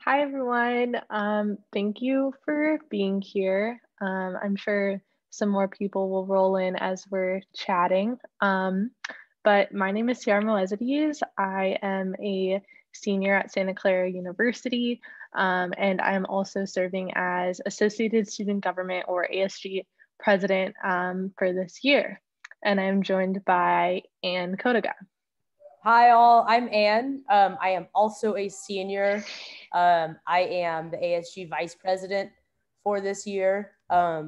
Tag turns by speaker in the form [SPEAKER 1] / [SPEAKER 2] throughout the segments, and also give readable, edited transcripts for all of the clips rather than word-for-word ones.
[SPEAKER 1] Hi, everyone. Thank you for being here. I'm sure some more people will roll in as we're chatting. But my name is Ciara Moezides. I am a senior at Santa Clara University, and I'm also serving as Associated Student Government or ASG president for this year. And I'm joined by Ann Kodaga.
[SPEAKER 2] Hi, all. I'm Ann. I am also a senior. I am the ASG vice president for this year. Yeah,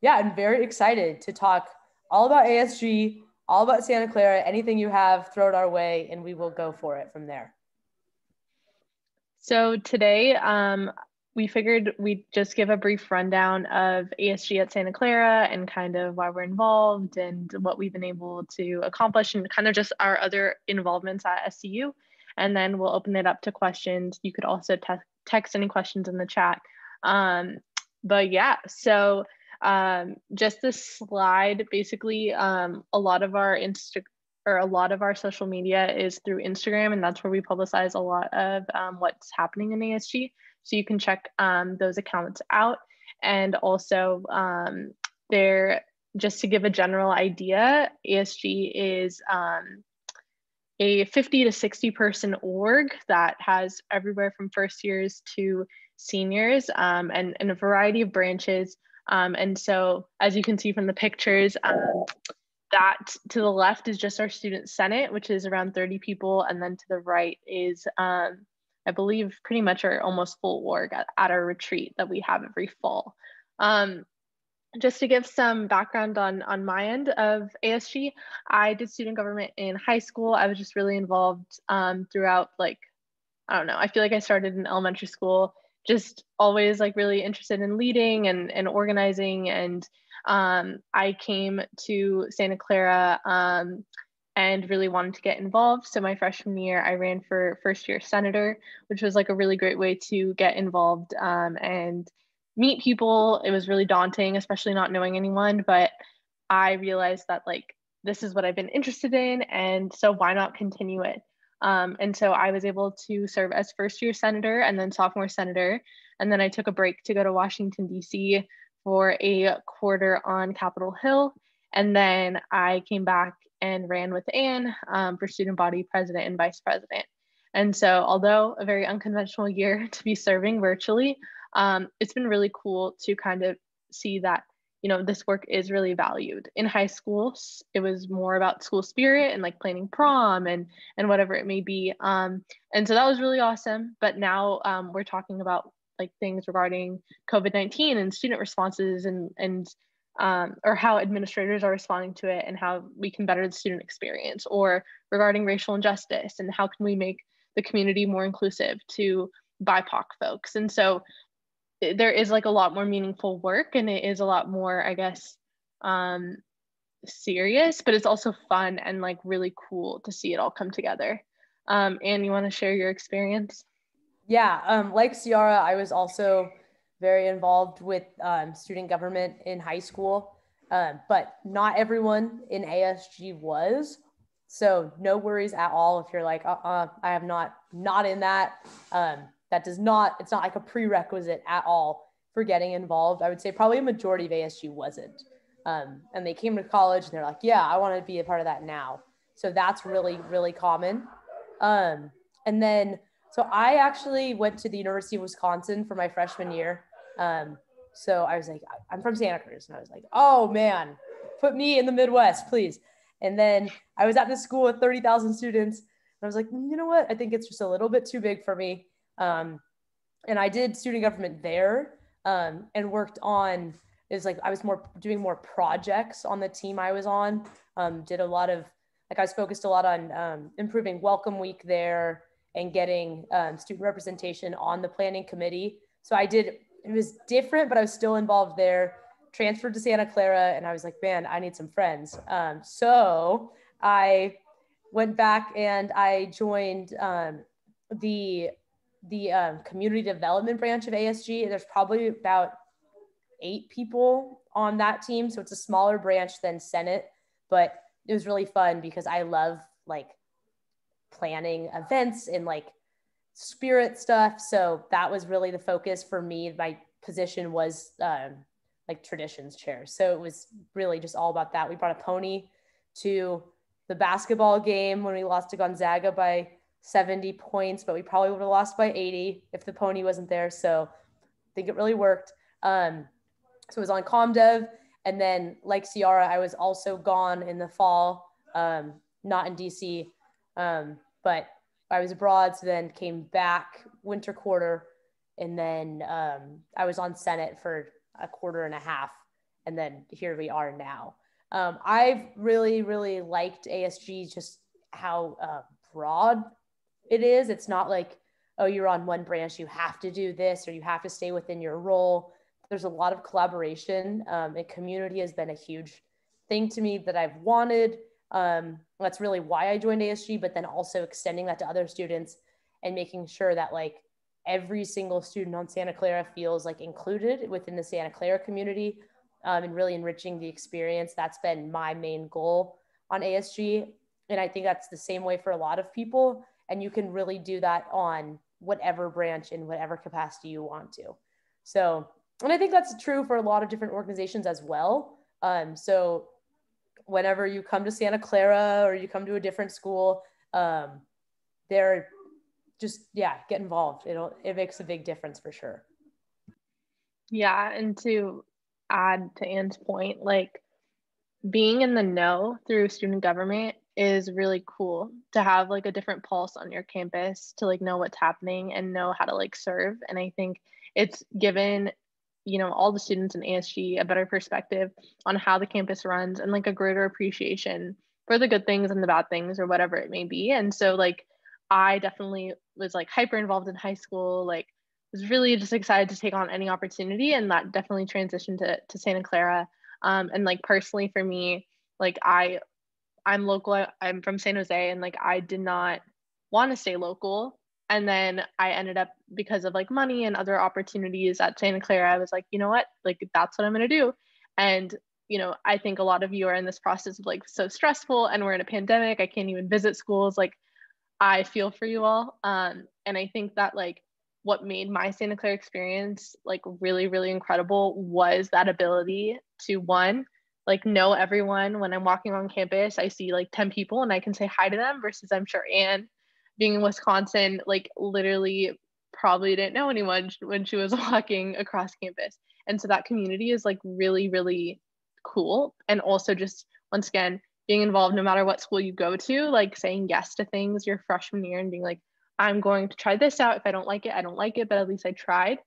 [SPEAKER 2] I'm very excited to talk all about ASG, all about Santa Clara. Anything you have, throw it our way, and we will go for it from there.
[SPEAKER 1] So today, we figured we'd just give a brief rundown of ASG at Santa Clara and kind of why we're involved and what we've been able to accomplish and kind of just our other involvements at SCU. And then we'll open it up to questions. You could also text any questions in the chat. But yeah, so just this slide, basically, a lot of our a lot of our social media is through Instagram, and that's where we publicize a lot of what's happening in ASG. So you can check those accounts out. And also, there, just to give a general idea, ASG is a 50 to 60 person org that has everywhere from first years to seniors and a variety of branches. And so, as you can see from the pictures, that to the left is just our student senate, which is around 30 people. And then to the right is, I believe, pretty much our almost full org at our retreat that we have every fall. Just to give some background on my end of ASG, I did student government in high school. I was just really involved throughout, like, I don't know, I feel like I started in elementary school, just always like really interested in leading and organizing. And I came to Santa Clara and really wanted to get involved. So my freshman year, I ran for first year senator, which was like a really great way to get involved and meet people. It was really daunting, especially not knowing anyone, but I realized that like this is what I've been interested in, and so why not continue it? And so I was able to serve as first year senator and then sophomore senator. And then I took a break to go to Washington, D.C. for a quarter on Capitol Hill. And then I came back and ran with Ann for student body president and vice president. And so, although a very unconventional year to be serving virtually, it's been really cool to kind of see that this work is really valued. In high school, it was more about school spirit and like planning prom and whatever it may be. And so that was really awesome. But now we're talking about like things regarding COVID-19 and student responses and or how administrators are responding to it and how we can better the student experience, or regarding racial injustice and how can we make the community more inclusive to BIPOC folks. And so there is like a lot more meaningful work, and it is a lot more, I guess, serious, but it's also fun and like really cool to see it all come together. Anne, you want to share your experience?
[SPEAKER 2] Yeah, like Ciara, I was also very involved with student government in high school, but not everyone in ASG was. So no worries at all if you're like, I have not in that. That does not, it's not like a prerequisite at all for getting involved. I would say probably a majority of ASG wasn't. And they came to college and they're like, yeah, I want to be a part of that now. So that's really, really common. And then, so I actually went to the University of Wisconsin for my freshman year. So I was like, I'm from Santa Cruz. And I was like, oh man, put me in the Midwest, please. And then I was at this school with 30,000 students. And I was like, you know what? I think it's just a little bit too big for me. And I did student government there and worked on, is like, I was doing more projects on the team I was on. Did a lot of, like, I was focused a lot on improving Welcome Week there and getting student representation on the planning committee. So it was different, but I was still involved there. Transferred to Santa Clara, and I was like, man, I need some friends. So I went back and I joined the community development branch of ASG. There's probably about 8 people on that team. So it's a smaller branch than Senate, but it was really fun because I love like planning events and like spirit stuff. So that was really the focus for me. My position was like traditions chair. So it was really just all about that. We brought a pony to the basketball game when we lost to Gonzaga by 70 points, but we probably would have lost by 80 if the pony wasn't there. So I think it really worked. So it was on ComDev. And then like Ciara, I was also gone in the fall, not in DC, but I was abroad. So then came back winter quarter. And then I was on Senate for a quarter and a half. And then here we are now. I've really, really liked ASG, just how broad it is. It's not like, oh, you're on one branch, you have to do this, or you have to stay within your role. There's a lot of collaboration, and community has been a huge thing to me that I've wanted. That's really why I joined ASG, but then also extending that to other students and making sure that like every single student on Santa Clara feels like included within the Santa Clara community, and really enriching the experience. That's been my main goal on ASG. And I think that's the same way for a lot of people. And you can really do that on whatever branch in whatever capacity you want to. So, and I think that's true for a lot of different organizations as well. So whenever you come to Santa Clara or you come to a different school, they're just, yeah, get involved. It makes a big difference for sure.
[SPEAKER 1] Yeah. And to add to Anne's point, like being in the know through student government is really cool to have like a different pulse on your campus, to like know what's happening and know how to like serve. And I think it's given, you know, all the students in ASG a better perspective on how the campus runs and like a greater appreciation for the good things and the bad things or whatever it may be. And so like I definitely was like hyper involved in high school, like was really just excited to take on any opportunity, and that definitely transitioned to Santa Clara. And like personally for me, like I'm local, I'm from San Jose, and like I did not want to stay local. And then I ended up, because of like money and other opportunities at Santa Clara, I was like, you know what, like that's what I'm going to do. And you know, I think a lot of you are in this process of like so stressful, and we're in a pandemic, I can't even visit schools. Like I feel for you all. And I think that like what made my Santa Clara experience like really, really incredible was that ability to, one, like know everyone. When I'm walking on campus, I see like 10 people and I can say hi to them, versus I'm sure Anne, being in Wisconsin, like literally probably didn't know anyone when she was walking across campus. And so that community is like really, really cool. And also just, once again, being involved no matter what school you go to, like saying yes to things your freshman year and being like, I'm going to try this out. If I don't like it, I don't like it, but at least I tried.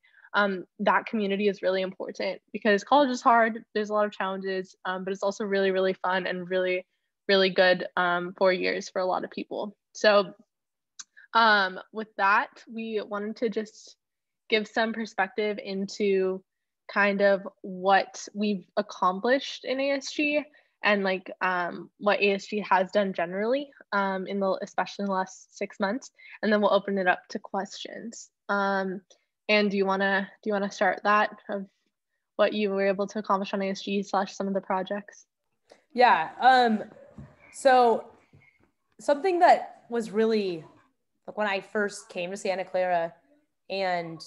[SPEAKER 1] That community is really important, because college is hard. There's a lot of challenges, but it's also really, really fun and really, really good 4 years for a lot of people. So with that, we wanted to just give some perspective into kind of what we've accomplished in ASG, and like what ASG has done generally especially in the last 6 months, and then we'll open it up to questions. And do you wanna start that, of what you were able to accomplish on ASG / some of the projects?
[SPEAKER 2] Yeah. So something that was really like when I first came to Santa Clara, and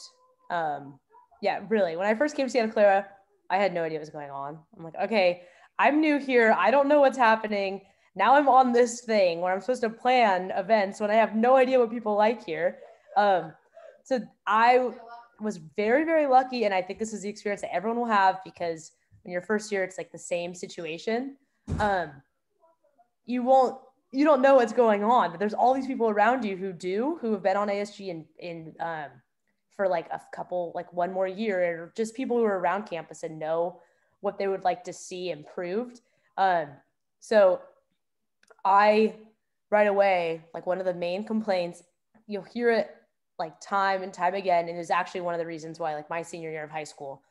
[SPEAKER 2] yeah, really, when I first came to Santa Clara, I had no idea what was going on. I'm like, okay, I'm new here. I don't know what's happening. Now I'm on this thing where I'm supposed to plan events when I have no idea what people like here. So I was very, very lucky. And I think this is the experience that everyone will have, because when you're first year, it's like the same situation. You don't know what's going on, but there's all these people around you who have been on ASG for like a couple, like one more year, or just people who are around campus and know what they would like to see improved. So I, right away, like one of the main complaints, you'll hear it like time and time again. And it was actually one of the reasons why, like my senior year of high school,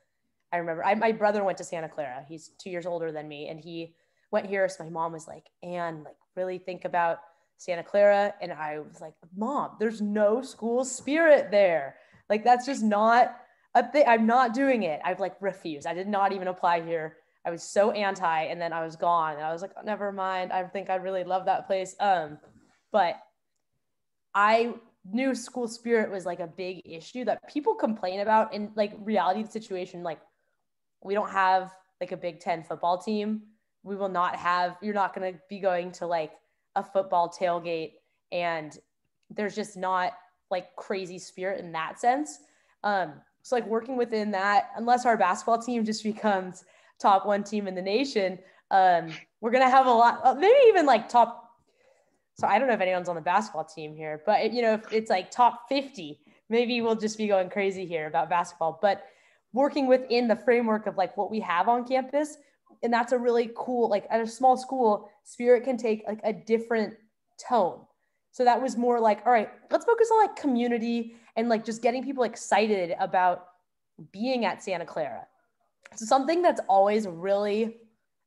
[SPEAKER 2] I remember my brother went to Santa Clara. He's 2 years older than me. And he went here. So my mom was like, Anne, like really think about Santa Clara. And I was like, Mom, there's no school spirit there. Like, that's just not a thing. I'm not doing it. I've like refused. I did not even apply here. I was so anti, and then I was gone, and I was like, oh, never mind. I think I really love that place. But I knew school spirit was like a big issue that people complain about. In like reality of the situation, like we don't have like a Big Ten football team. We will not have, you're not going to be going to like a football tailgate, and there's just not like crazy spirit in that sense. So like working within that, unless our basketball team just becomes top one team in the nation, we're going to have a lot, maybe even like top. So I don't know if anyone's on the basketball team here, but you know, if it's like top 50, maybe we'll just be going crazy here about basketball, but working within the framework of like what we have on campus. And that's a really cool, like at a small school, spirit can take like a different tone. So that was more like, all right, let's focus on like community and like just getting people excited about being at Santa Clara. So something that's always really,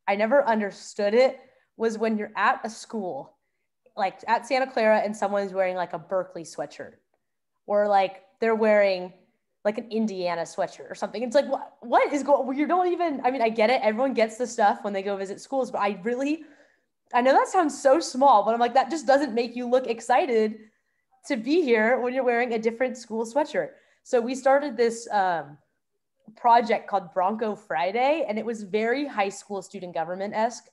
[SPEAKER 2] I never understood it, was when you're at a school, like at Santa Clara, and someone's wearing like a Berkeley sweatshirt, or like they're wearing like an Indiana sweatshirt or something. It's like, what is going, you don't even, I mean, I get it. Everyone gets the stuff when they go visit schools, but I know that sounds so small, but I'm like, that just doesn't make you look excited to be here when you're wearing a different school sweatshirt. So we started this project called Bronco Friday, and it was very high school student government-esque,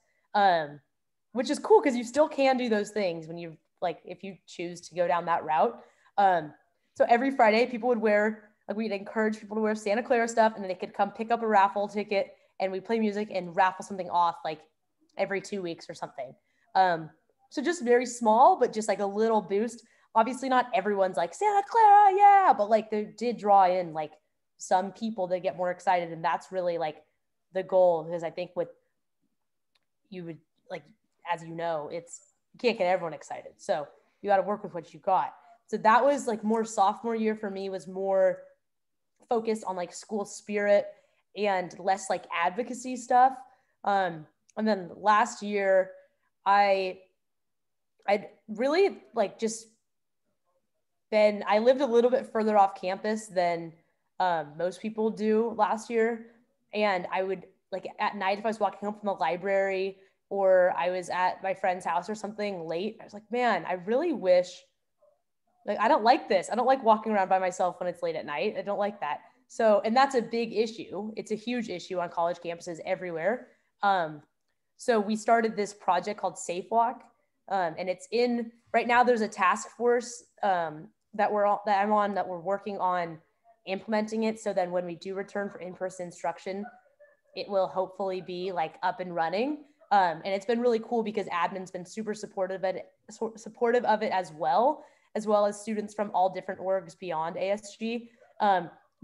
[SPEAKER 2] which is cool because you still can do those things when you like, if you choose to go down that route. So every Friday people would wear, like we'd encourage people to wear Santa Clara stuff, and then they could come pick up a raffle ticket, and we play music and raffle something off like every 2 weeks or something. So just very small, but just like a little boost. Obviously not everyone's like Santa Clara, yeah, but like they did draw in like some people that get more excited. And that's really like the goal, because I think with you would like, as you know, it's, you can't get everyone excited. So you got to work with what you got. So that was like more sophomore year for me, was more focused on like school spirit and less like advocacy stuff. And then last year, I'd really like just been, I lived a little bit further off campus than most people do last year. And I would like at night, if I was walking home from the library or I was at my friend's house or something late, I was like, man, I really wish, like, I don't like this. I don't like walking around by myself when it's late at night. I don't like that. So, and that's a big issue. It's a huge issue on college campuses everywhere. So we started this project called Safe Walk. And it's in, right now there's a task force that I'm on, that we're working on implementing it. So then when we do return for in-person instruction, it will hopefully be like up and running. And it's been really cool because admin's been super supportive of it as well as students from all different orgs beyond ASG.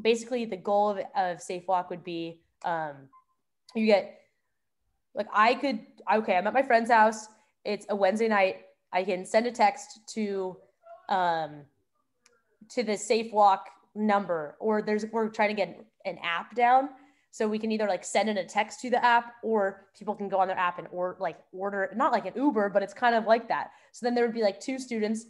[SPEAKER 2] Basically the goal of Safe Walk would be, you get, like I'm at my friend's house. It's a Wednesday night. I can send a text to the Safe Walk number, or we're trying to get an app down. So we can either like send in a text to the app, or people can go on their app and order, not like an Uber, but it's kind of like that. So then there would be like 2 students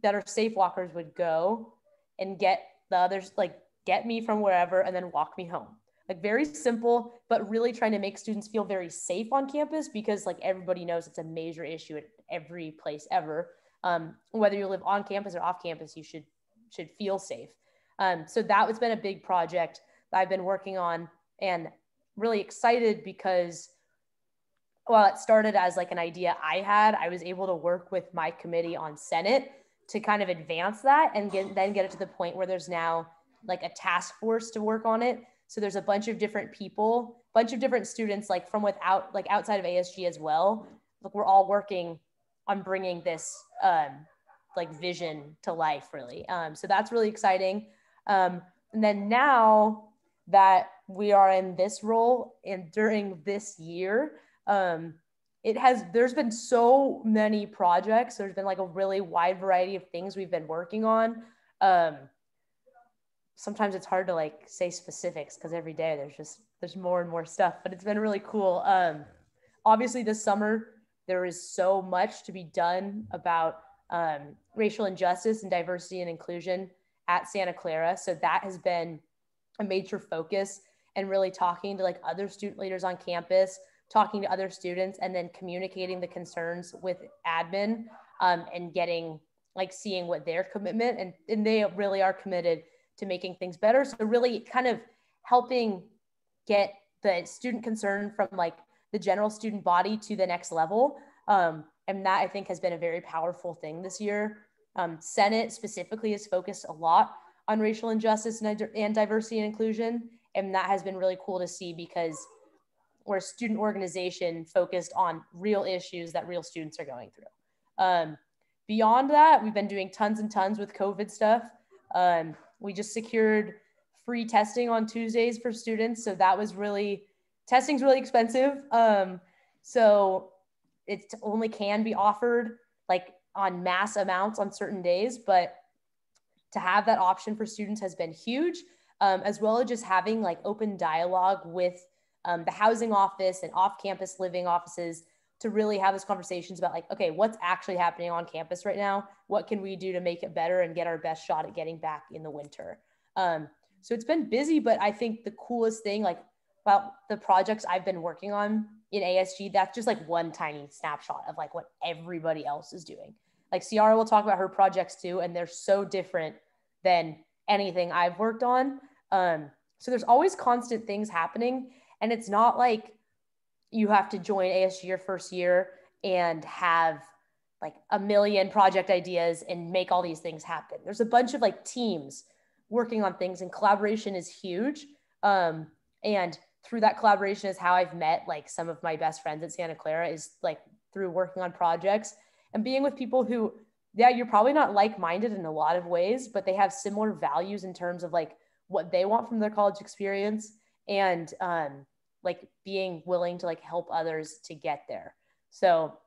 [SPEAKER 2] that are Safe Walkers would go and get the others, like get me from wherever and then walk me home. Like very simple, but really trying to make students feel very safe on campus, because like everybody knows it's a major issue at every place ever. Whether you live on campus or off campus, you should feel safe. So that has been a big project that I've been working on, and really excited because while it started as like an idea I had, I was able to work with my committee on Senate to kind of advance that and then get it to the point where there's now like a task force to work on it. So there's a bunch of different people, bunch of different students, like from outside of ASG as well. Like we're all working on bringing this like vision to life, really. So that's really exciting. And then now that we are in this role and during this year, there's been so many projects. There's been like a really wide variety of things we've been working on. Sometimes it's hard to like say specifics because every day there's more and more stuff, but it's been really cool. Obviously this summer, there is so much to be done about racial injustice and diversity and inclusion at Santa Clara. So that has been a major focus, and really talking to like other student leaders on campus, talking to other students, and then communicating the concerns with admin and getting like seeing what their commitment, and they really are committed to making things better. So really kind of helping get the student concern from like the general student body to the next level. And that I think has been a very powerful thing this year. Senate specifically is focused a lot on racial injustice and diversity and inclusion. And that has been really cool to see because we're a student organization focused on real issues that real students are going through. Beyond that, we've been doing tons and tons with COVID stuff. We just secured free testing on Tuesdays for students. So that was testing's really expensive. So it only can be offered like on mass amounts on certain days, but to have that option for students has been huge, as well as just having like open dialogue with the housing office and off-campus living offices to really have those conversations about like, okay, what's actually happening on campus right now? What can we do to make it better and get our best shot at getting back in the winter? So it's been busy, but I think the coolest thing like about the projects I've been working on in ASG, that's just like one tiny snapshot of like what everybody else is doing. Like Ciara will talk about her projects too, and they're so different than anything I've worked on. So there's always constant things happening, and it's not like you have to join ASG your first year and have like a million project ideas and make all these things happen. There's a bunch of like teams working on things, and collaboration is huge. And through that collaboration is how I've met like some of my best friends at Santa Clara, is like through working on projects and being with people who, yeah, you're probably not like-minded in a lot of ways, but they have similar values in terms of like what they want from their college experience, and like being willing to like help others to get there. So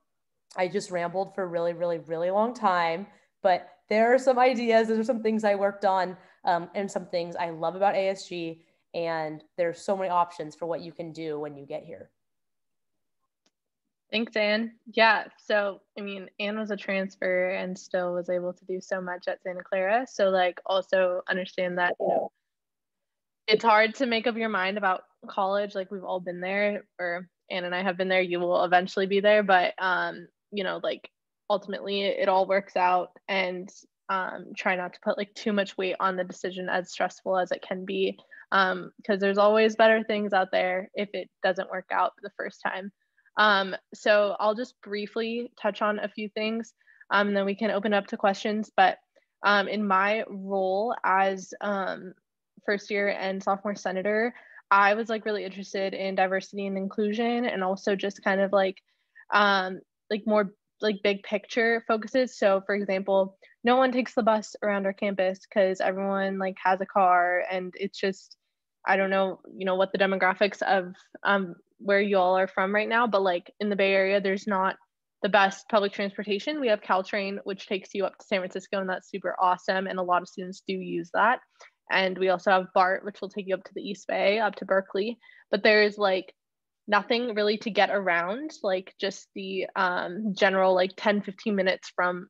[SPEAKER 2] I just rambled for a really, really, really long time, but there are some ideas, there are some things I worked on, and some things I love about ASG, and there's so many options for what you can do when you get here.
[SPEAKER 1] Thanks, Anne. Yeah, so I mean, Anne was a transfer and still was able to do so much at Santa Clara. So like also understand that, you know, it's hard to make up your mind about college. Like we've all been there, or Anne and I have been there. You will eventually be there, but you know, like ultimately it all works out, and try not to put like too much weight on the decision, as stressful as it can be, because there's always better things out there if it doesn't work out the first time. So I'll just briefly touch on a few things, and then we can open up to questions. But in my role as first year and sophomore senator, I was like really interested in diversity and inclusion, and also just kind of like more like big picture focuses. So for example, no one takes the bus around our campus because everyone like has a car, and it's just, I don't know, you know, what the demographics of where you all are from right now, but like in the Bay Area, there's not the best public transportation. We have Caltrain, which takes you up to San Francisco, and that's super awesome, and a lot of students do use that. And we also have BART, which will take you up to the East Bay, up to Berkeley, but there's like nothing really to get around, like just the general like 10-15 minutes from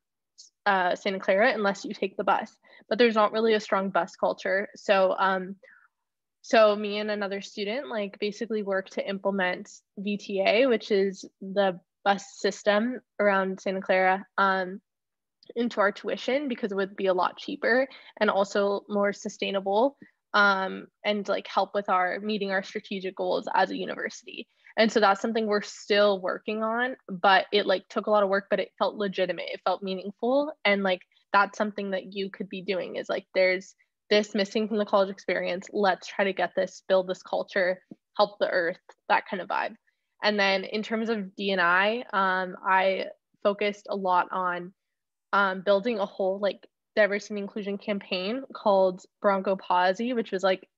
[SPEAKER 1] Santa Clara unless you take the bus, but there's not really a strong bus culture. So me and another student like basically work to implement VTA, which is the bus system around Santa Clara, into our tuition, because it would be a lot cheaper and also more sustainable, and like help with our meeting our strategic goals as a university. And so that's something we're still working on, but it like took a lot of work, but it felt legitimate, it felt meaningful. And like that's something that you could be doing, is like there's this missing from the college experience, let's try to get this, build this culture, help the earth, that kind of vibe. And then in terms of D&I, I focused a lot on building a whole like diversity and inclusion campaign called Bronco Posy, which was like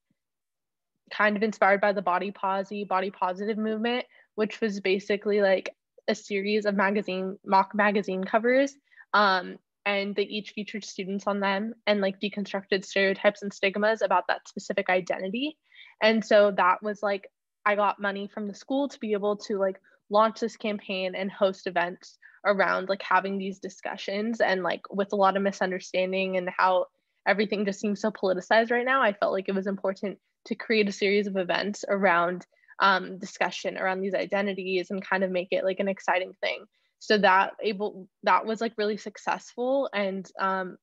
[SPEAKER 1] kind of inspired by the body positive movement, which was basically like a series of mock magazine covers, and they each featured students on them and like deconstructed stereotypes and stigmas about that specific identity. And so that was like, I got money from the school to be able to like launch this campaign and host events around like having these discussions. And like with a lot of misunderstanding and how everything just seems so politicized right now, I felt like it was important to create a series of events around discussion around these identities and kind of make it like an exciting thing. So that was like really successful, and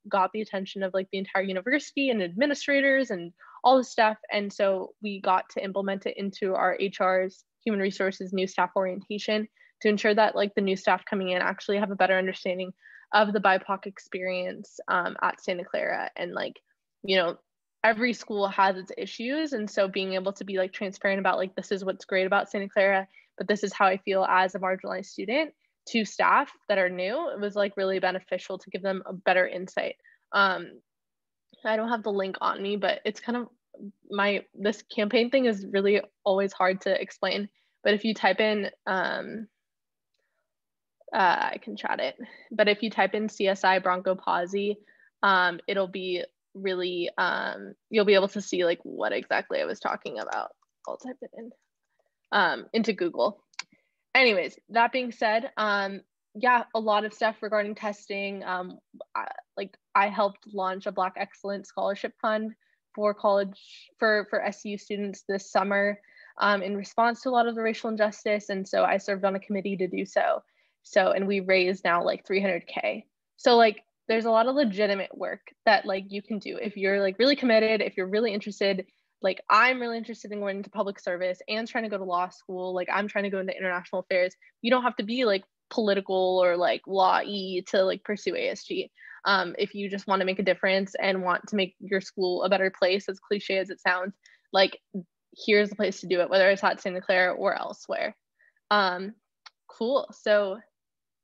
[SPEAKER 1] got the attention of like the entire university and administrators and all the stuff. And so we got to implement it into our HR's human resources new staff orientation to ensure that like the new staff coming in actually have a better understanding of the BIPOC experience at Santa Clara. And like, you know, every school has its issues, and so being able to be like transparent about like, this is what's great about Santa Clara, but this is how I feel as a marginalized student, to staff that are new, it was like really beneficial to give them a better insight. I don't have the link on me, but it's kind of this campaign thing is really always hard to explain. But if you type in, I can chat it, but if you type in CSI Bronco Posse, it'll be really, you'll be able to see like what exactly I was talking about. I'll type it in into Google. Anyways, that being said, yeah, a lot of stuff regarding testing. I helped launch a Black Excellence Scholarship Fund for SCU students this summer in response to a lot of the racial injustice. And so I served on a committee to do so. And we raised now like $300K. So like, there's a lot of legitimate work that like you can do if you're like really committed, if you're really interested. Like, I'm really interested in going into public service and trying to go to law school. Like, I'm trying to go into international affairs. You don't have to be like political or like law-y to like pursue ASG. If you just want to make a difference and want to make your school a better place, as cliche as it sounds, like, here's the place to do it, whether it's at Santa Clara or elsewhere. Cool. So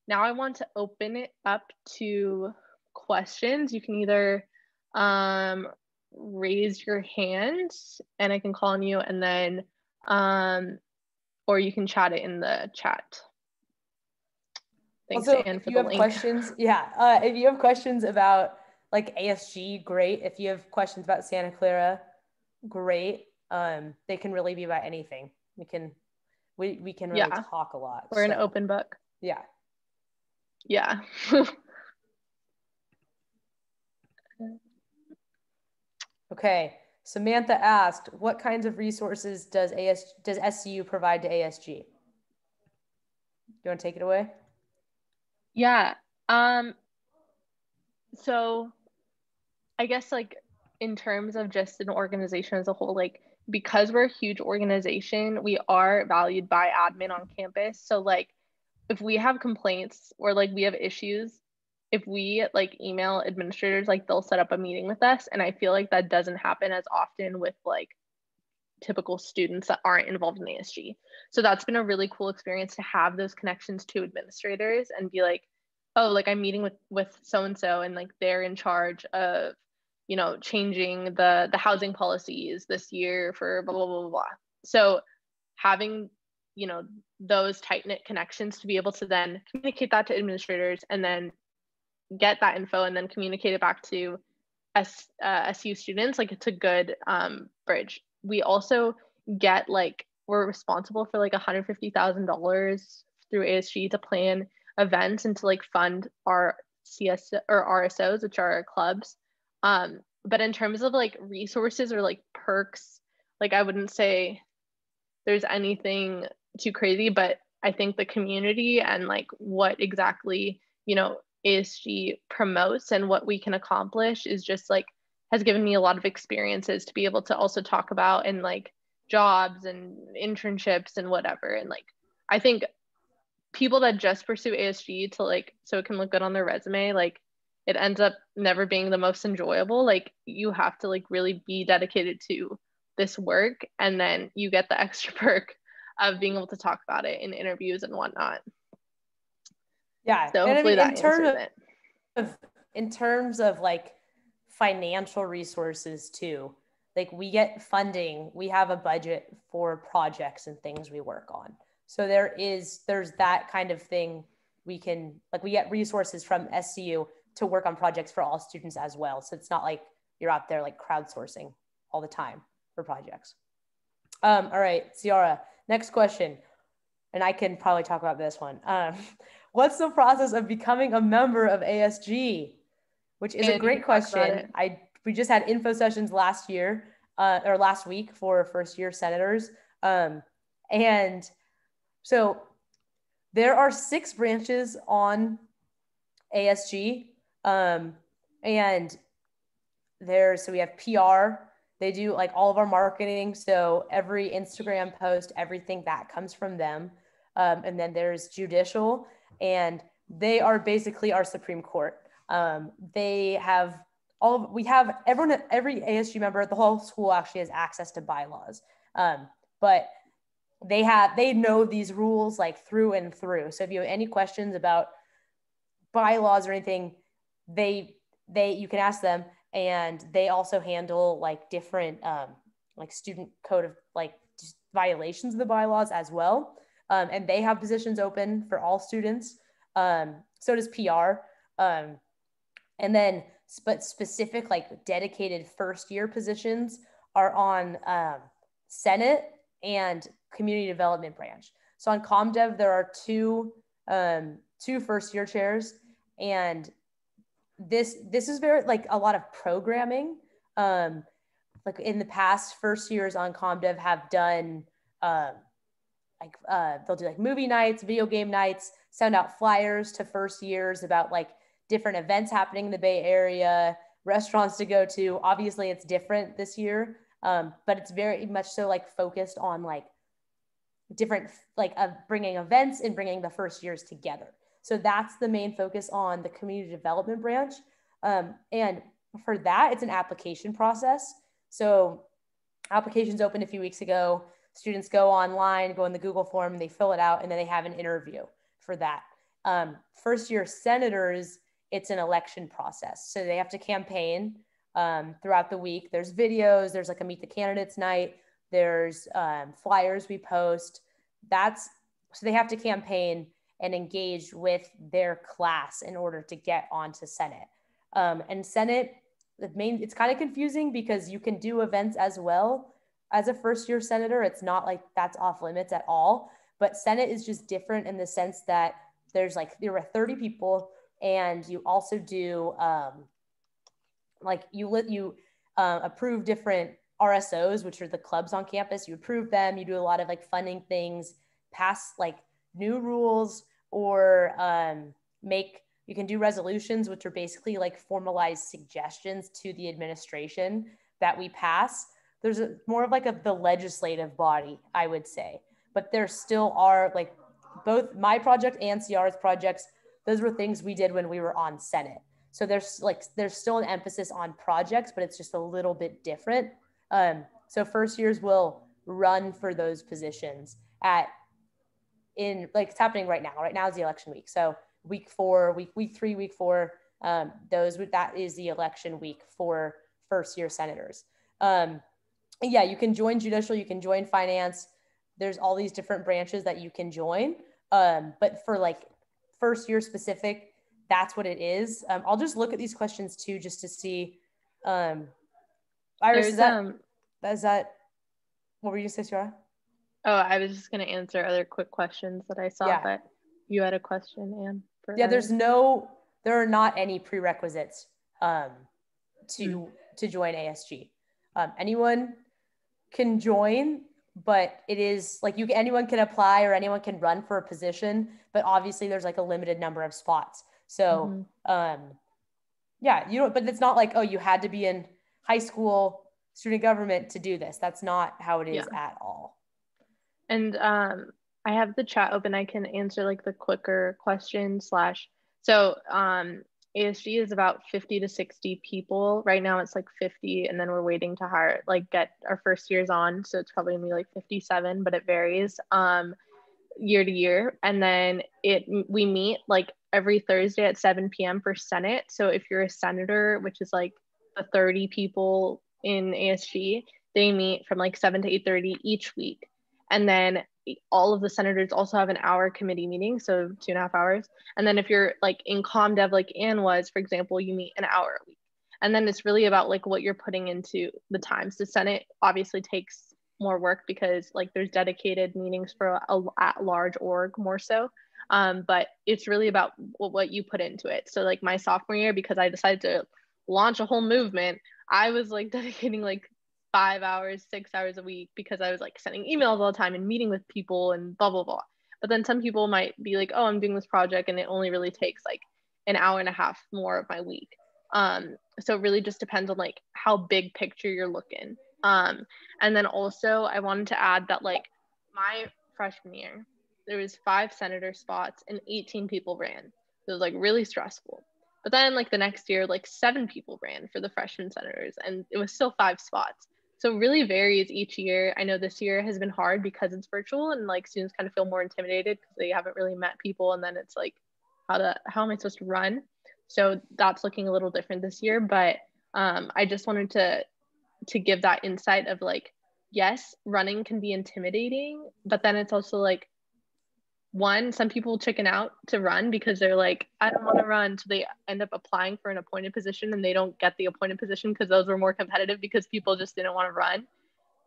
[SPEAKER 1] now I want to open it up to questions. You can either raise your hand and I can call on you, and then or you can chat it in the chat. Thanks,
[SPEAKER 2] also,
[SPEAKER 1] Anne,
[SPEAKER 2] if you have questions, if you have questions about like ASG, great. If you have questions about Santa Clara, great. They can really be about anything. We can really talk a lot.
[SPEAKER 1] We're an open book.
[SPEAKER 2] Yeah. Okay, Samantha asked, what kinds of resources does SCU provide to ASG? You want to take it away?
[SPEAKER 1] Yeah. So I guess like in terms of just an organization as a whole, like because we're a huge organization, we are valued by admin on campus. So like if we have complaints or like we have issues, if we like email administrators, like they'll set up a meeting with us. And I feel like that doesn't happen as often with like typical students that aren't involved in ASG. So that's been a really cool experience to have those connections to administrators and be like, oh, like I'm meeting with so-and-so and like they're in charge of, you know, changing the housing policies this year for blah, blah, blah, blah, blah. So having, you know, those tight-knit connections to be able to then communicate that to administrators and then get that info and then communicate it back to SU students, like it's a good bridge. We also get like, we're responsible for like $150,000 through ASG to plan events and to like fund our CS or RSOs, which are our clubs. But in terms of like resources or like perks, like I wouldn't say there's anything too crazy, but I think the community and like what exactly, you know, ASG promotes and what we can accomplish is just like, has given me a lot of experiences to be able to also talk about and like jobs and internships and whatever. And like, I think people that just pursue ASG to like, so it can look good on their resume, like it ends up never being the most enjoyable. Like you have to like really be dedicated to this work. And then you get the extra perk of being able to talk about it in interviews and whatnot.
[SPEAKER 2] Yeah.
[SPEAKER 1] So
[SPEAKER 2] and
[SPEAKER 1] hopefully
[SPEAKER 2] I mean,
[SPEAKER 1] that answers it.
[SPEAKER 2] In terms of like financial resources too, like we get funding, we have a budget for projects and things we work on. So there's that kind of thing. We get resources from SCU to work on projects for all students as well. So it's not like you're out there like crowdsourcing all the time for projects. All right, Ciara, next question. And I can probably talk about this one. What's the process of becoming a member of ASG? Which is a great question. We just had info sessions last week for first year senators. And so There are 6 branches on ASG. And so we have PR. They do like all of our marketing. So every Instagram post, everything that comes from them. And then there's judicial, and they are basically our Supreme Court. They have every ASG member, the whole school actually has access to bylaws. But they know these rules like through and through. So if you have any questions about bylaws or anything, you can ask them. And they also handle like different like student code of like violations of the bylaws as well. And they have positions open for all students. So does PR. And then specific like dedicated first year positions are on Senate and community development branch. So on ComDev, there are two first year chairs, and this is very like a lot of programming. Like in the past, first years on ComDev have done they'll do like movie nights, video game nights, send out flyers to first years about like different events happening in the Bay Area, restaurants to go to. Obviously it's different this year, but it's very much so like focused on like different, like bringing events and bringing the first years together. So that's the main focus on the community development branch. And for that, it's an application process. So applications opened a few weeks ago. Students go online, go in the Google form, they fill it out, and then they have an interview for that. First year senators, it's an election process. So they have to campaign throughout the week. There's videos, there's like a meet the candidates night, there's flyers we post. So they have to campaign and engage with their class in order to get onto Senate. And Senate, it's kind of confusing because you can do events as well as a first year senator. It's not like that's off limits at all, but Senate is just different in the sense that there were 30 people, and you also do approve different RSOs, which are the clubs on campus. You approve them, you do a lot of like funding things, pass like new rules, or you can do resolutions, which are basically like formalized suggestions to the administration that we pass. There's more of like the legislative body, I would say, but there still are like both my project and Ciara's projects. Those were things we did when we were on Senate. So there's still an emphasis on projects, but it's just a little bit different. So first years will run for those positions it's happening right now. Right now is the election week. So week 3, week 4, that is the election week for first year senators. Yeah, you can join judicial, you can join finance. There's all these different branches that you can join. But for like first year specific, that's what it is. I'll just look at these questions too, just to see. Iris, is that what were you going to say, Ciara?
[SPEAKER 1] Oh, I was just going to answer other quick questions that I saw, but you had a question, Anne?
[SPEAKER 2] Yeah, there are not any prerequisites to join ASG. Anyone can join, but it is like anyone can apply or anyone can run for a position, but obviously there's like a limited number of spots. So but it's not like, oh, you had to be in high school student government to do this. That's not how it is at all.
[SPEAKER 1] And I have the chat open. I can answer like the quicker question / so ASG is about 50 to 60 people. Right now it's like 50, and then we're waiting to get our first years on. So it's probably gonna be like 57, but it varies year to year. And then we meet like every Thursday at 7 p.m. for Senate. So if you're a senator, which is like the 30 people in ASG, they meet from like 7 to 8:30 each week. And then all of the senators also have an hour committee meeting, so 2.5 hours. And then if you're like in ComDev, like Anne was, for example, you meet an hour a week. And then it's really about like what you're putting into the times. The Senate obviously takes more work because like there's dedicated meetings for a at-large org more so. But it's really about what you put into it. So like my sophomore year, because I decided to launch a whole movement, I was like dedicating like 5 hours, 6 hours a week because I was like sending emails all the time and meeting with people and blah, blah, blah. But then some people might be like, oh, I'm doing this project and it only really takes like an hour and a half more of my week. So it really just depends on like how big picture you're looking. And then also I wanted to add that like my freshman year, there was 5 senator spots and 18 people ran. So it was like really stressful. But then like the next year, like 7 people ran for the freshman senators and it was still 5 spots. So it really varies each year. I know this year has been hard because it's virtual and like students kind of feel more intimidated because they haven't really met people. And then it's like, how am I supposed to run? So that's looking a little different this year. But I just wanted to give that insight of like, yes, running can be intimidating, but then it's also like, one, some people chicken out to run because they're like, I don't want to run. So they end up applying for an appointed position and they don't get the appointed position because those were more competitive because people just didn't want to run.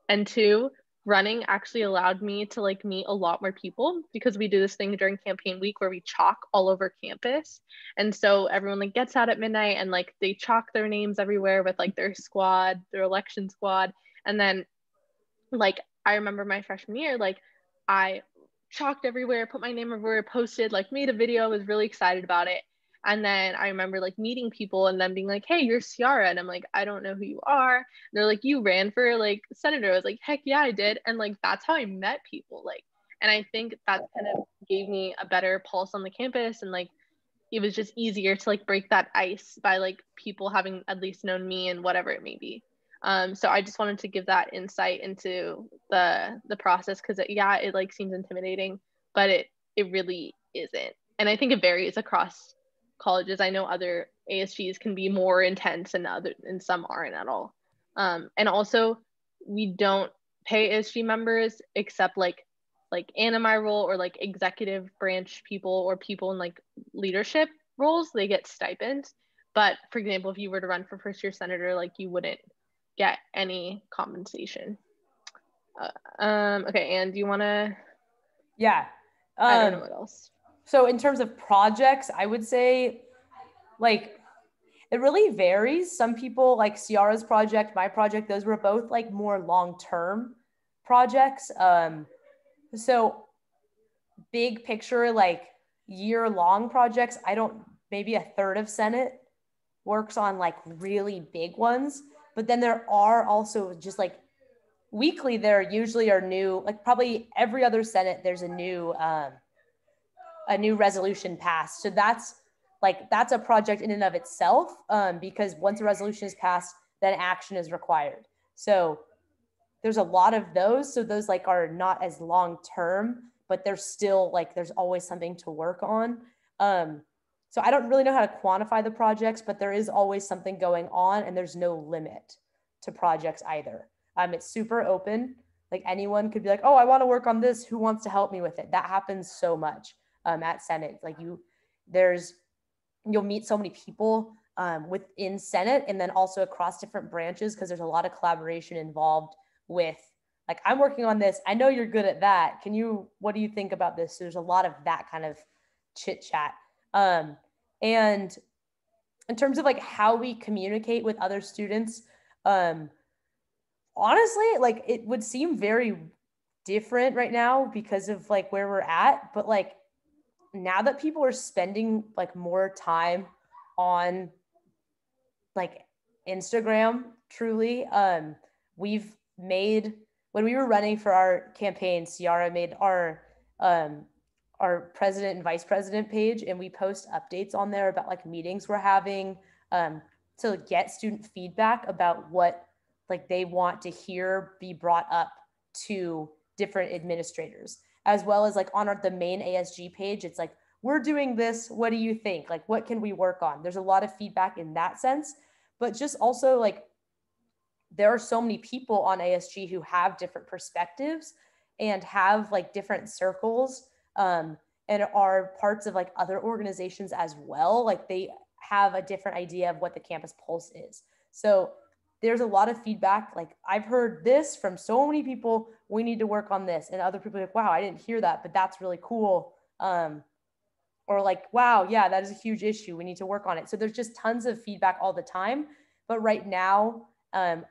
[SPEAKER 1] And 2, running actually allowed me to like meet a lot more people because we do this thing during campaign week where we chalk all over campus. And so everyone like gets out at midnight and like they chalk their names everywhere with like their squad, their election squad. And then like I remember my freshman year, like I chalked everywhere, put my name everywhere, posted, like made a video, was really excited about it. And then I remember like meeting people and them being like, hey, you're Ciara. And I'm like, I don't know who you are. And they're like, you ran for like senator. I was like, heck yeah, I did. And like, that's how I met people. Like, and I think that kind of gave me a better pulse on the campus. And like, it was just easier to like break that ice by like people having at least known me and whatever it may be. So I just wanted to give that insight into the process because yeah, it like seems intimidating, but it really isn't. And I think it varies across colleges. I know other ASGs can be more intense and some aren't at all. And also we don't pay ASG members except like Anna my role or like executive branch people or people in like leadership roles, they get stipends. But for example, if you were to run for first year senator, like you wouldn't get any compensation. Okay, and do you want to?
[SPEAKER 2] Yeah.
[SPEAKER 1] I don't know what else.
[SPEAKER 2] So in terms of projects, I would say like it really varies. Some people like Ciara's project, my project, those were both like more long-term projects. So big picture, like year-long projects, I don't, maybe a third of Senate works on like really big ones. But then there are also just like weekly, there usually are new, like probably every other Senate, there's a new resolution passed. So that's a project in and of itself, because once a resolution is passed, then action is required. So there's a lot of those. So those like are not as long term, but they're still like there's always something to work on. So I don't really know how to quantify the projects, but there is always something going on, and there's no limit to projects either. It's super open. Like anyone could be like, oh, I want to work on this. Who wants to help me with it? That happens so much at Senate. Like you'll meet so many people within Senate and then also across different branches because there's a lot of collaboration involved with like, I'm working on this. I know you're good at that. What do you think about this? So there's a lot of that kind of chit chat. And in terms of like how we communicate with other students, honestly, like it would seem very different right now because of like where we're at, but like now that people are spending like more time on like Instagram, truly, we've made, when we were running for our campaign, Ciara made our president and vice president page, and we post updates on there about like meetings we're having to get student feedback about what like they want to hear be brought up to different administrators, as well as like on the main ASG page. It's like, we're doing this. What do you think? Like, what can we work on? There's a lot of feedback in that sense, but just also like, there are so many people on ASG who have different perspectives and have like different circles and are parts of like other organizations as well. Like they have a different idea of what the campus pulse is. So there's a lot of feedback. Like I've heard this from so many people, we need to work on this. And other people are like, wow, I didn't hear that, but that's really cool. Or like, wow, yeah, that is a huge issue. We need to work on it. So there's just tons of feedback all the time. But right now,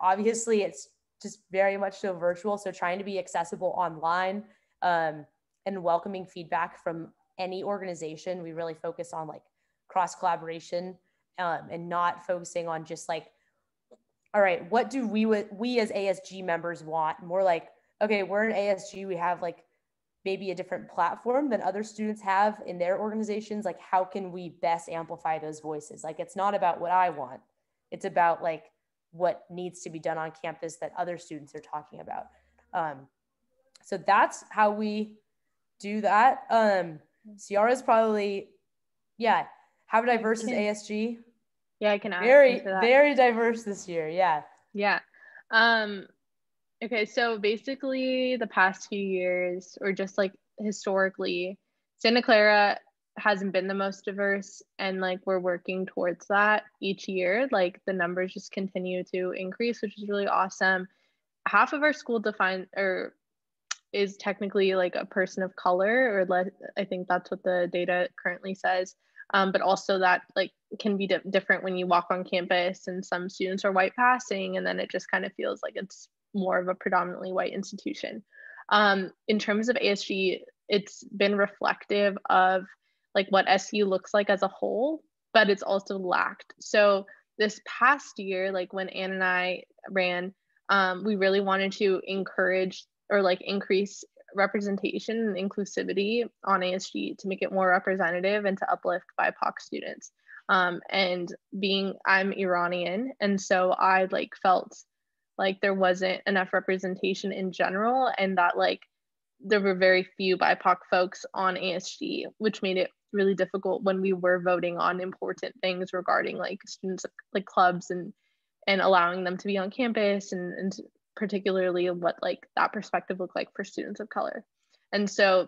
[SPEAKER 2] obviously it's just very much so virtual. So trying to be accessible online and and welcoming feedback from any organization. We really focus on like cross collaboration, and not focusing on just like, all right, what do we as ASG members want? More like, okay, we're an ASG, we have like maybe a different platform than other students have in their organizations. Like, how can we best amplify those voices? Like, it's not about what I want, it's about like what needs to be done on campus that other students are talking about. So that's how we do that. Ciara's probably, yeah. How diverse is ASG?
[SPEAKER 1] Yeah, I can add
[SPEAKER 2] very diverse this year. Yeah.
[SPEAKER 1] Yeah. Okay, so basically the past few years, or just like historically, Santa Clara hasn't been the most diverse, and like we're working towards that each year. Like the numbers just continue to increase, which is really awesome. Half of our school is technically like a person of color, or I think that's what the data currently says. But also that like can be different when you walk on campus, and some students are white passing, and then it just kind of feels like it's more of a predominantly white institution. In terms of ASG, it's been reflective of like what SCU looks like as a whole, but it's also lacked. So this past year, like when Anne and I ran, we really wanted to encourage or like increase representation and inclusivity on ASG to make it more representative and to uplift BIPOC students. And I'm Iranian, and so I like felt like there wasn't enough representation in general, and that like there were very few BIPOC folks on ASG, which made it really difficult when we were voting on important things regarding like students like clubs and allowing them to be on campus, and particularly what like that perspective looked like for students of color. And so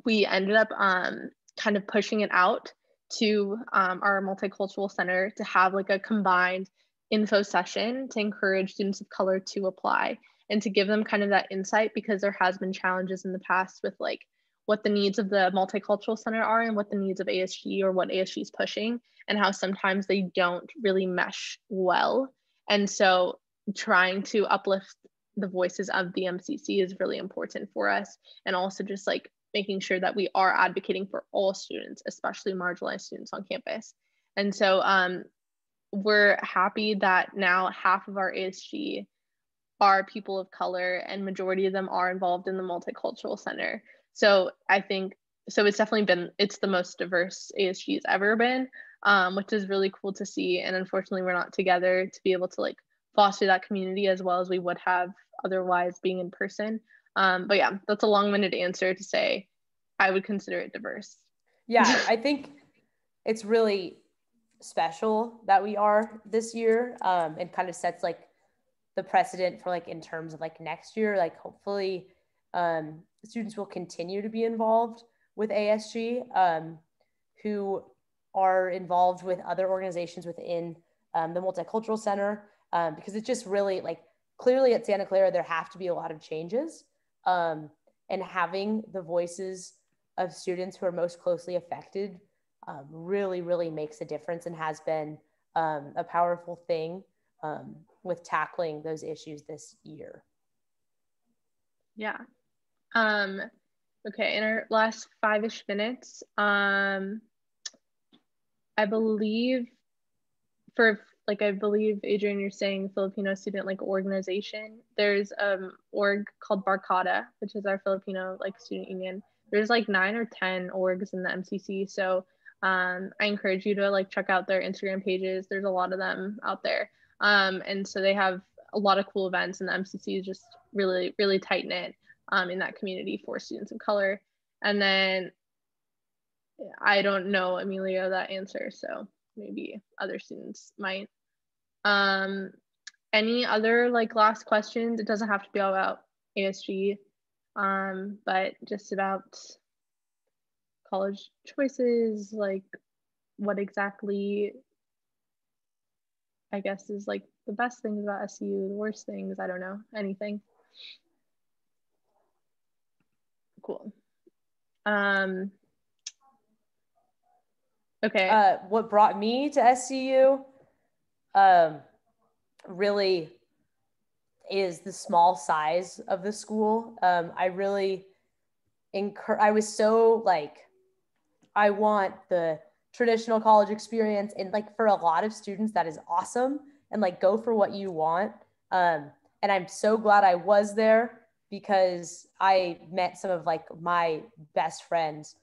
[SPEAKER 1] we ended up kind of pushing it out to our multicultural center to have like a combined info session to encourage students of color to apply and to give them kind of that insight, because there has been challenges in the past with like what the needs of the multicultural center are and what the needs of ASG or what ASG is pushing, and how sometimes they don't really mesh well. And so trying to uplift the voices of the MCC is really important for us, and also just like making sure that we are advocating for all students, especially marginalized students on campus. And so we're happy that now half of our ASG are people of color, and majority of them are involved in the multicultural center. So I think, so it's definitely it's the most diverse ASG has ever been, which is really cool to see. And unfortunately, we're not together to be able to like foster that community as well as we would have otherwise being in person. But yeah, that's a long-winded answer to say I would consider it diverse.
[SPEAKER 2] Yeah, I think it's really special that we are this year, and kind of sets like the precedent for like in terms of like next year. Like hopefully students will continue to be involved with ASG, who are involved with other organizations within the Multicultural Center, because it's just really like clearly at Santa Clara there have to be a lot of changes, and having the voices of students who are most closely affected really makes a difference, and has been a powerful thing with tackling those issues this year.
[SPEAKER 1] Yeah. Okay, in our last 5-ish minutes, I believe Adrian, you're saying Filipino student like organization. There's org called Barkada, which is our Filipino like student union. There's like 9 or 10 orgs in the MCC. So I encourage you to like check out their Instagram pages. There's a lot of them out there. And so they have a lot of cool events, and the MCC is just really, really tight knit in that community for students of color. And then I don't know, Emilio, that answer, so maybe other students might. Any other like last questions? It doesn't have to be all about ASG, but just about college choices, like what exactly I guess is like the best things about SCU, the worst things, I don't know, anything. Cool. Okay.
[SPEAKER 2] What brought me to SCU really is the small size of the school. I really I was so like, I want the traditional college experience. And like for a lot of students, that is awesome. And like go for what you want. And I'm so glad I was there because I met some of like my best friends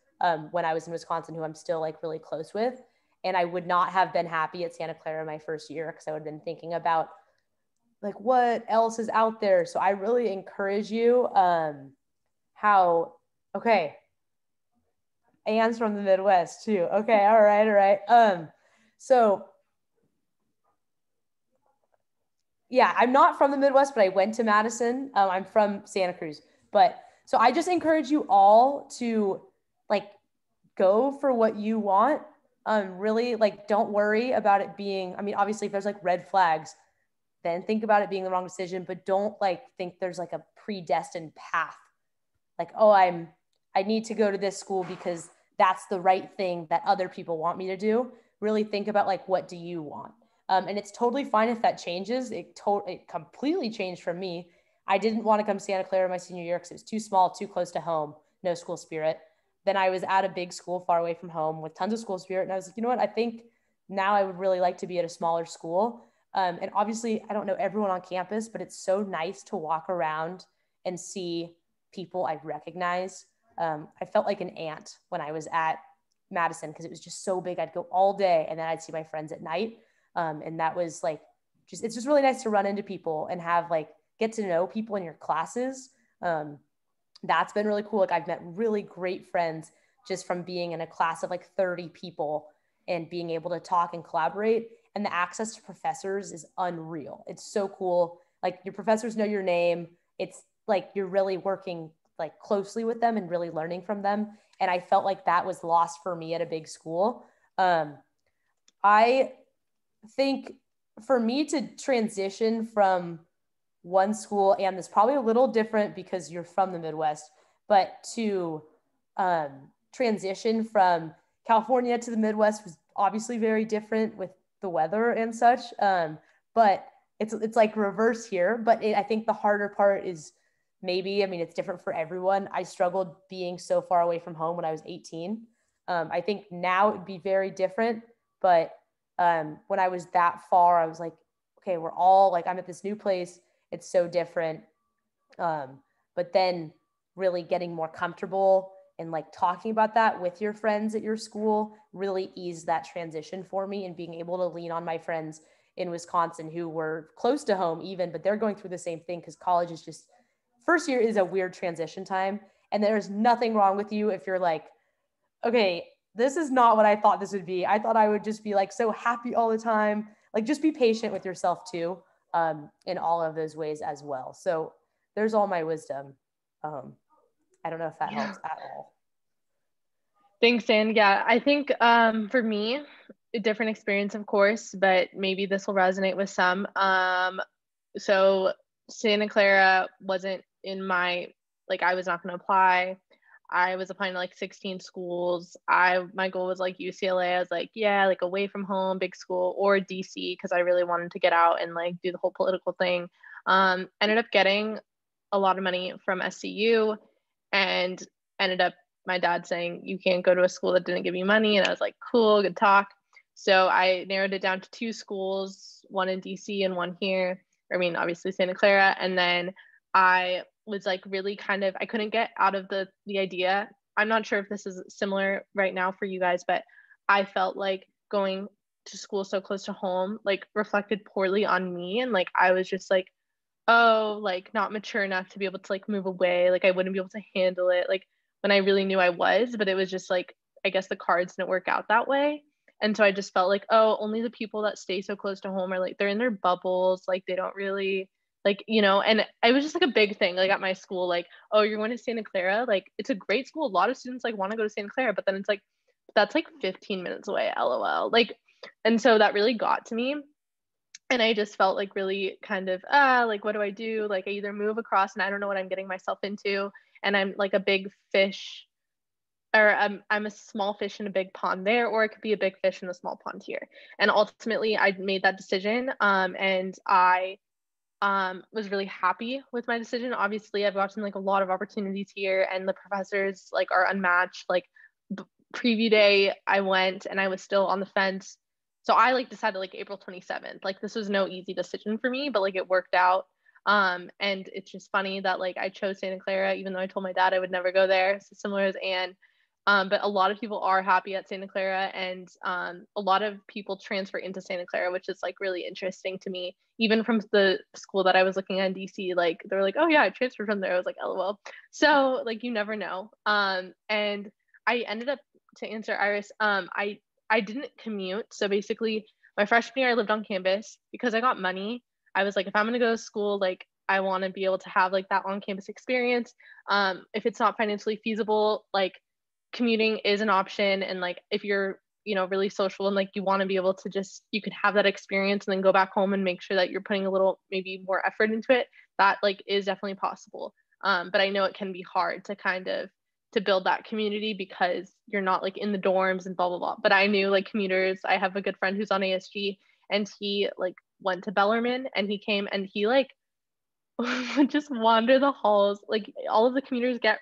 [SPEAKER 2] when I was in Wisconsin, who I'm still like really close with. And I would not have been happy at Santa Clara my first year because I would have been thinking about like what else is out there. So I really encourage you. Okay, Anne's from the Midwest too. Okay, all right. So yeah, I'm not from the Midwest, but I went to Madison. I'm from Santa Cruz. But so I just encourage you all to like go for what you want. Really like don't worry about it being, I mean, obviously if there's like red flags, then think about it being the wrong decision, but don't like think there's like a predestined path. Like, oh, I need to go to this school because that's the right thing that other people want me to do. Really think about like, what do you want? And it's totally fine if that changes. It completely changed for me. I didn't want to come to Santa Clara my senior year because it was too small, too close to home, no school spirit. Then I was at a big school far away from home with tons of school spirit. And I was like, you know what? I think now I would really like to be at a smaller school. And obviously, I don't know everyone on campus, but it's so nice to walk around and see people I recognize. I felt like an ant when I was at Madison because it was just so big. I'd go all day and then I'd see my friends at night. And that was like, it's just really nice to run into people and have like, get to know people in your classes. That's been really cool. Like I've met really great friends just from being in a class of like 30 people and being able to talk and collaborate. And the access to professors is unreal. It's so cool. Like your professors know your name. It's like you're really working like closely with them and really learning from them. And I felt like that was lost for me at a big school. I think for me to transition from one school, and it's probably a little different because you're from the Midwest, but to transition from California to the Midwest was obviously very different with the weather and such. But it's like reverse here. But I think the harder part is maybe, I mean, it's different for everyone. I struggled being so far away from home when I was 18. I think now it would be very different. But when I was that far, I was like, okay, we're all like, I'm at this new place. It's so different. But then really getting more comfortable and like talking about that with your friends at your school really eased that transition for me, and being able to lean on my friends in Wisconsin who were close to home even, but they're going through the same thing because college is just, first year is a weird transition time. And there's nothing wrong with you if you're like, okay, this is not what I thought this would be. I thought I would just be like so happy all the time. Like just be patient with yourself too, in all of those ways as well. So there's all my wisdom. I don't know if that helps at all.
[SPEAKER 1] Thanks, Dan. Yeah, I think for me, a different experience, of course, but maybe this will resonate with some. So Santa Clara wasn't in my, like, I was not going to apply. I was applying to like 16 schools. My goal was like UCLA. I was like, yeah, like away from home, big school, or DC, because I really wanted to get out and like do the whole political thing. Ended up getting a lot of money from SCU, and ended up my dad saying, you can't go to a school that didn't give you money. And I was like, cool, good talk. So I narrowed it down to 2 schools, one in DC and one here. I mean, obviously Santa Clara. And then I was like really kind of, I couldn't get out of the idea. I'm not sure if this is similar right now for you guys, but I felt like going to school so close to home like reflected poorly on me. And like I was just like, oh, like not mature enough to be able to like move away. Like I wouldn't be able to handle it. Like when I really knew I was, but it was just like, I guess the cards didn't work out that way. And so I just felt like, oh, only the people that stay so close to home are like, they're in their bubbles. Like they don't really like, you know, and it was just like a big thing, like at my school, like, oh, you're going to Santa Clara. Like it's a great school. A lot of students like want to go to Santa Clara, but then it's like, that's like 15 minutes away, LOL. Like, and so that really got to me. And I just felt like really kind of, like, what do I do? Like I either move across and I don't know what I'm getting myself into. And I'm like a big fish, or I'm a small fish in a big pond there, or it could be a big fish in a small pond here. And ultimately I made that decision. And I was really happy with my decision. Obviously, I've gotten like a lot of opportunities here, and the professors like are unmatched. Like preview day, I went and I was still on the fence. So I like decided like April 27th. Like this was no easy decision for me, but like it worked out. And it's just funny that like I chose Santa Clara, even though I told my dad I would never go there. So similar as Anne. But a lot of people are happy at Santa Clara, and a lot of people transfer into Santa Clara, which is like really interesting to me. Even from the school that I was looking at in DC, like they were like, "Oh yeah, I transferred from there." I was like, "LOL." So like you never know. And I ended up, to answer Iris, I didn't commute. So basically, my freshman year I lived on campus because I got money. I was like, if I'm gonna go to school, like I want to be able to have like that on campus experience. If it's not financially feasible, like commuting is an option, and like if you're really social and like you want to be able to just, you could have that experience and then go back home and make sure that you're putting a little maybe more effort into it, that like is definitely possible. But I know it can be hard to kind of to build that community because you're not like in the dorms and blah blah blah. But I knew like commuters. I have a good friend who's on ASG, and he like went to Bellarmine, and he came and he like would just wander the halls. Like all of the commuters get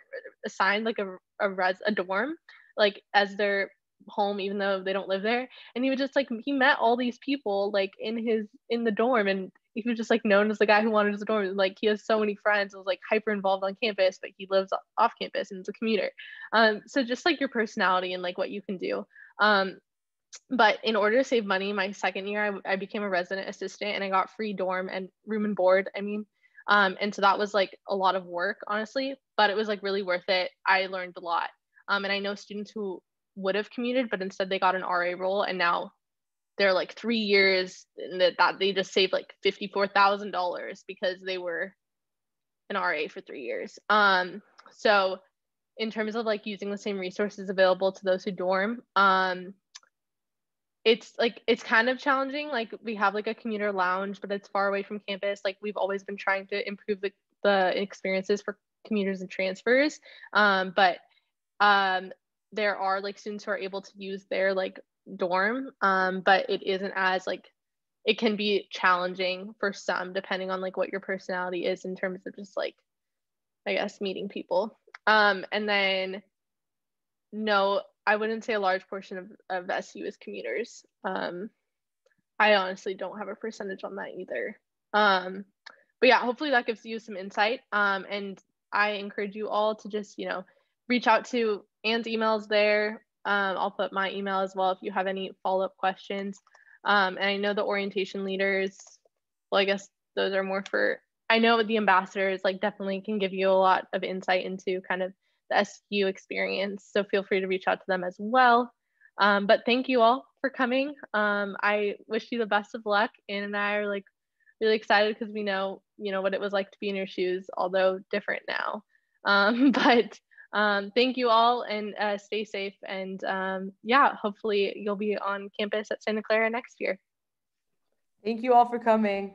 [SPEAKER 1] assigned like a dorm, like as their home, even though they don't live there. And he would just like, he met all these people like in the dorm, and he was just like known as the guy who wanted his dorm. Like he has so many friends. It was like hyper involved on campus, but he lives off campus and is a commuter. So just like your personality and like what you can do. But in order to save money, my second year, I became a resident assistant, and I got free dorm and room and board. I mean, and so that was like a lot of work, honestly, but it was like really worth it. I learned a lot. And I know students who would have commuted, but instead they got an RA role, and now they're like 3 years, and that they just saved like $54,000 because they were an RA for 3 years. So in terms of like using the same resources available to those who dorm, it's kind of challenging. Like we have like a commuter lounge, but it's far away from campus. Like we've always been trying to improve the experiences for commuters and transfers. But there are like students who are able to use their like dorm, but it isn't as like, it can be challenging for some depending on like what your personality is in terms of just like, I guess, meeting people. And then no, I wouldn't say a large portion of SCU is commuters. I honestly don't have a percentage on that either. But yeah, hopefully that gives you some insight. And I encourage you all to just, reach out to Anne's emails there. I'll put my email as well if you have any follow-up questions. And I know the orientation leaders, well, I guess those are more for, I know the ambassadors like definitely can give you a lot of insight into kind of the SCU experience. So feel free to reach out to them as well. But thank you all for coming. I wish you the best of luck. Anne and I are like really excited because we know, what it was like to be in your shoes, although different now. But thank you all, and stay safe. And yeah, hopefully you'll be on campus at Santa Clara next year.
[SPEAKER 2] Thank you all for coming.